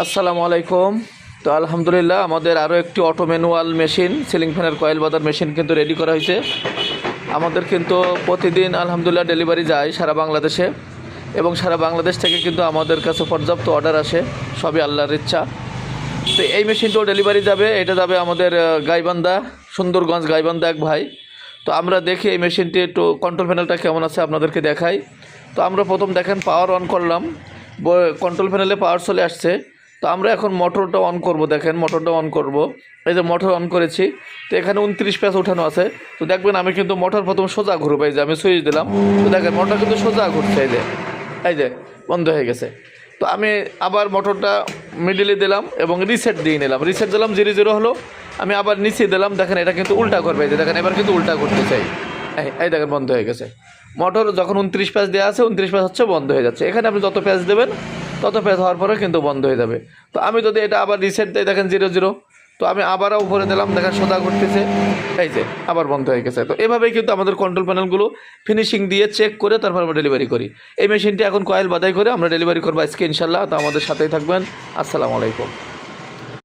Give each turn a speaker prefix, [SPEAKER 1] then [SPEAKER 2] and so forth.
[SPEAKER 1] আসসালামু আলাইকুম। তো আলহামদুলিল্লাহ আমাদের আরও একটি অটো ম্যানুয়াল মেশিন সিলিং ফ্যানের কয়েল বাঁধার মেশিন কিন্তু রেডি করা হয়েছে। আমাদের কিন্তু প্রতিদিন আলহামদুলিল্লাহ ডেলিভারি যায় সারা বাংলাদেশে, এবং সারা বাংলাদেশ থেকে কিন্তু আমাদের কাছে পর্যাপ্ত অর্ডার আসে, সবই আল্লাহর ইচ্ছা। তো এই মেশিনটাও ডেলিভারি যাবে, এটা যাবে আমাদের গাইবান্ধা, সুন্দরগঞ্জ গাইবান্ধা এক ভাই। তো আমরা দেখি এই মেশিনটি একটু কন্ট্রোল প্যানেলটা কেমন আছে আপনাদেরকে দেখাই। তো আমরা প্রথম দেখেন পাওয়ার অন করলাম, কন্ট্রোল প্যানেলে পাওয়ার চলে আসছে। তো আমরা এখন মোটরটা অন করব, দেখেন মোটরটা অন করব। এই যে মোটর অন করেছি, তো এখানে 29 প্যাচ উঠানো আছে। তো দেখবেন আমি কিন্তু মোটর প্রথম সোজা ঘুরবো, এই যে আমি সুইচ দিলাম, তো দেখেন মোটর কিন্তু সোজা ঘুরছে, এই যে বন্ধ হয়ে গেছে। তো আমি আবার মোটরটা মিডিলে দিলাম এবং রিসেট দিয়ে নিলাম, রিসেট দিলাম 0 হলো। আমি আবার নিচে দিলাম, দেখেন এটা কিন্তু উল্টা করবে, এই যে দেখেন এবার কিন্তু উল্টা করতে চাই, এই দেখেন বন্ধ হয়ে গেছে। মোটর যখন 29 প্যাচ দেওয়া আছে, 29 প্যাচ হচ্ছে বন্ধ হয়ে যাচ্ছে। এখানে আপনি যত প্যাচ দেবেন তত প্যাচ হওয়ার পরে কিন্তু বন্ধ হয়ে যাবে। তো আমি যদি এটা আবার রিসেট দিই, দেখেন 0, তো আমি আবারও উপরে দিলাম, দেখেন সোজা ঘুরতেছে, এই যে আবার বন্ধ হয়ে গেছে। তো এভাবেই কিন্তু আমাদের কন্ট্রোল প্যানেলগুলো ফিনিশিং দিয়ে চেক করে তারপর আমরা ডেলিভারি করি। এই মেশিনটি এখন কয়েল বাধাই করে আমরা ডেলিভারি করবো আজকে ইনশাল্লাহ। তো আমাদের সাথেই থাকবেন। আসসালামু আলাইকুম।